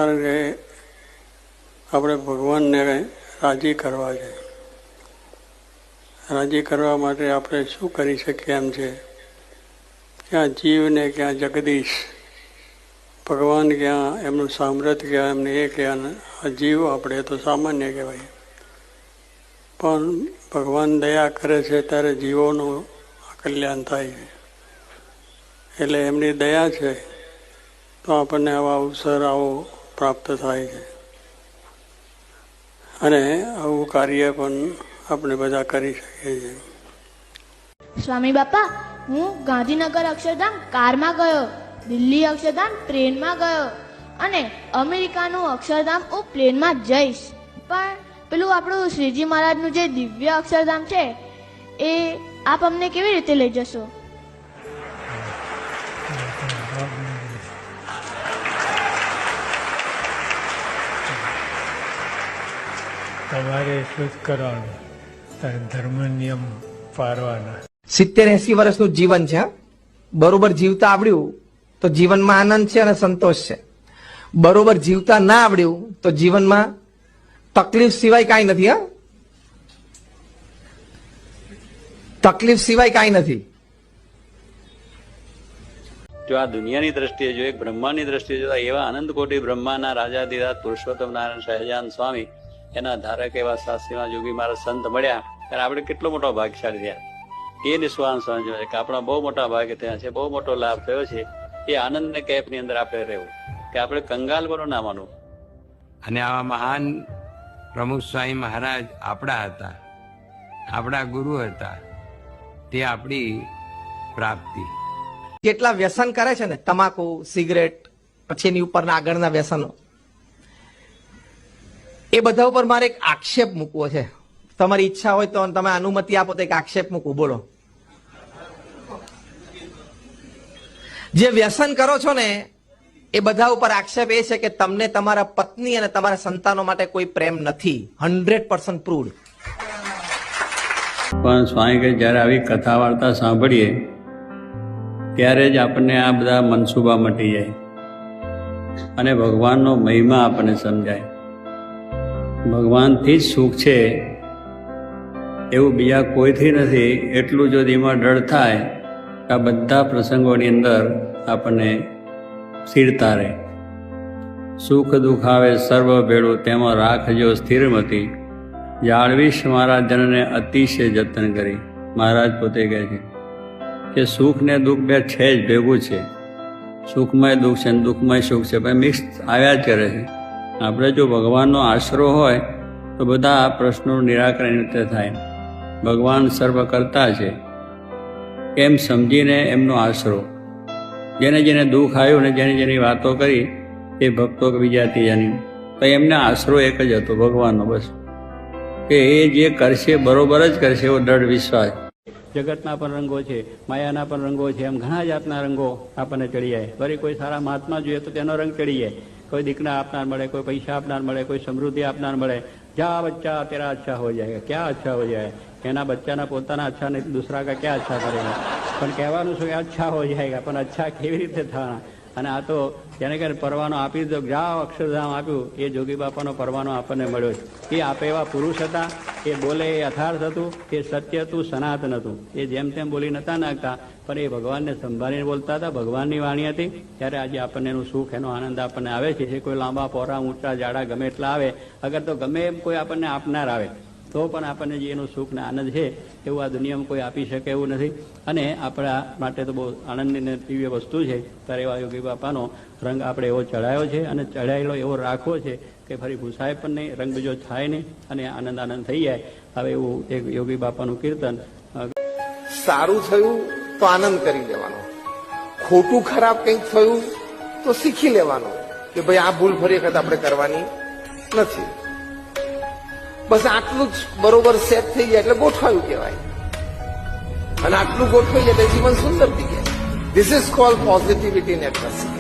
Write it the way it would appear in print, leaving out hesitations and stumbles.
માર્ગે આપણે ભગવાનને રાજી કરવા છે. રાજી કરવા માટે આપણે શું કરી શકીએ એમ છે, ક્યાં જીવ ને ક્યાં જગદીશ, ભગવાન ક્યાં એમનું સામ્રાજ્ય ક્યાં એમને એ ક્યાં. જીવ આપણે તો સામાન્ય કહેવાય, પણ ભગવાન દયા કરે છે ત્યારે જીવોનું કલ્યાણ થાય છે. એટલે એમની દયા છે તો આપણને આવા અવસર આવો પ્રાપ્ત થાય છે, અને આવું કાર્ય પણ આપણે બધા કરી શકીએ છીએ. સ્વામી બાપા, હું ગાંધીનગર અક્ષરધામ કારમાં ગયો, દિલ્હી અક્ષરધામ ટ્રેનમાં ગયો, અને અમેરિકાનું અક્ષરધામ હું પ્લેનમાં જઈશ. પણ પેલું આપણું શ્રીજી મહારાજનું જે દિવ્ય અક્ષરધામ છે એ આપ અમને કેવી રીતે લઈ જશો? તમારે એટલું જ કરવાનું, ધર્મ નિયમ પાળવાના. 70-80 વર્ષનું જીવન છે. બરોબર જીવતા આવડ્યું તો જીવનમાં આનંદ છે અને સંતોષ છે. બરોબર જીવતા ના આવડ્યું તો જીવનમાં તકલીફ સિવાય કાંઈ નથી. તકલીફ સિવાય કાંઈ નથી. જો આ દુનિયાની દ્રષ્ટિએ જો એક બ્રહ્માની દ્રષ્ટિએ જોતા એવા અનંત કોટી બ્રહ્માના રાજાધિરાજ પુરુષોત્તમ નારાયણ સહજાનંદ સ્વામી, એના ધારક એવા શાસ્ત્રીમાં યોગી મારા સંત મળ્યા ત્યારે આપણે કેટલો મોટો ભાગ્યશાળી થયા. એ નિસ્વાન સમજે કે આપણા બહુ મોટા ભાગ્ય થયા છે, બહુ મોટો લાભ થયો છે. એ આનંદ ને કેફની અંદર આપણે રહેવું, કે આપણે કંગાલ બનો ના માનવું. અને આવા મહાન પ્રમુખ સ્વામી મહારાજ આપણા હતા, આપણા ગુરુ હતા. તે આપણી પ્રાપ્તિ. જેટલા વ્યસન કરે છે ને, તમાકુ, સિગરેટ, પછી એની ઉપરના આગળના વ્યસનો, એ બધા ઉપર મારે એક આક્ષેપ મૂકવો છે. તમારી ઈચ્છા હોય તો તમે અનુમતિ આપો તો એક આક્ષેપ મૂકવું. બોલો. જે વ્યસન કરો છો ને એ બધા ઉપર આક્ષેપ એ છે કે તમને તમારા પત્ની અને તમારા સંતાનો માટે કોઈ પ્રેમ નથી. 100% પ્રૂવડ. પણ સ્વામી કે જ્યારે આવી કથા વાર્તા સાંભળીએ ત્યારે જ આપણને આ બધા મનસુબા મટી જાય અને ભગવાનનો મહિમા આપણને સમજાય. ભગવાનથી જ સુખ છે એવું બીજા કોઈથી નથી. એટલું જો એમાં ડર થાય આ બધા પ્રસંગોની અંદર આપણને સ્થિરતા રહે. સુખ દુઃખ આવે સર્વ ભેળું, તેમાં રાખજો સ્થિરમતી, જાળવીશ મારા જનને અતિશય જતન કરી. મહારાજ પોતે કહે છે કે સુખ ને દુઃખ બે છે જ, ભેગું છે. સુખમય દુઃખ છે, દુઃખમય સુખ છે, પણ મિક્સ આવ્યા જ કરે છે. આપણે જો ભગવાનનો આશરો હોય તો બધા આ પ્રશ્નોનું નિરાકરણ રીતે થાય. ભગવાન સર્વ કરતા છે એમ સમજીને એમનો આશરો. જેને જેને દુઃખ આવ્યું ને જેને જેની વાતો કરી એ ભક્તો બીજા ત્રીજાની, તો એમને આશરો એક જ હતો, ભગવાનનો. બસ કે એ જે કરશે બરોબર જ કરશે એવો દ્રઢ વિશ્વાસ. જગતના પણ રંગો છે, માયાના પણ રંગો છે, એમ ઘણા જાતના રંગો આપણને ચડી જાય. વળી કોઈ સારા મહાત્મા જોઈએ તો તેનો રંગ ચડી જાય. કોઈ દીકરા આપનાર મળે, કોઈ પૈસા આપનાર મળે, કોઈ સમૃદ્ધિ આપનાર મળે. જા બચ્ચા તેરા અચ્છા હો જાયગા, ક્યાં અચ્છા હો જાય? એના બચ્ચાના પોતાના અચ્છા નહીં, દૂસરા કા ક્યાં અચ્છા કરેગા? પણ કહેવાનું શું કે અચ્છા હો જાયગા, પણ અચ્છા કેવી રીતે થવાના? અને આ તો જેને કે પરવાનો આપી દીધો, જાઓ અક્ષરધામ આપ્યું, એ જોગી બાપાનો પરવાનો આપણને મળ્યો છે. એ આપે એવા પુરુષ હતા. એ બોલે એ યથાર્થ હતું, એ સત્ય હતું, સનાતન હતું. એ જેમ તેમ બોલી નતા નાખતા, પણ એ ભગવાનને સંભાળીને બોલતા હતા. ભગવાનની વાણી હતી. ત્યારે આજે આપણને એનું સુખ, એનો આનંદ આપણને આવે છે. કોઈ લાંબા પહોળા ઊંચા જાડા ગમે એટલા આવે, અગર તો ગમે એમ કોઈ આપણને આપનાર આવે તો પણ આપણને જે એનું સુખ ને આનંદ છે એવું આ દુનિયામાં કોઈ આપી શકે એવું નથી. અને આપણા માટે તો બહુ આનંદની દિવ્ય વસ્તુ છે. ત્યારે એવા યોગી બાપાનો રંગ આપણે એવો ચડાયો છે અને ચડાયેલો એવો રાખવો છે કે ફરી ભૂસાય પણ નહીં, રંગ બીજો થાય નહીં અને આનંદ થઈ જાય. હવે એવું એક યોગી બાપાનું કીર્તન. સારું થયું તો આનંદ કરી લેવાનો, ખોટું ખરાબ કંઈક થયું તો શીખી લેવાનું કે ભાઈ આ ભૂલ ફરી વખત આપણે કરવાની નથી. બસ આટલું જ બરોબર સેટ થઈ જાય એટલે ગોઠવાયું કહેવાય. અને આટલું ગોઠવાઈ જાય એટલે જીવન સુંદર થઈ જાય. This is called positivity in atmosphere.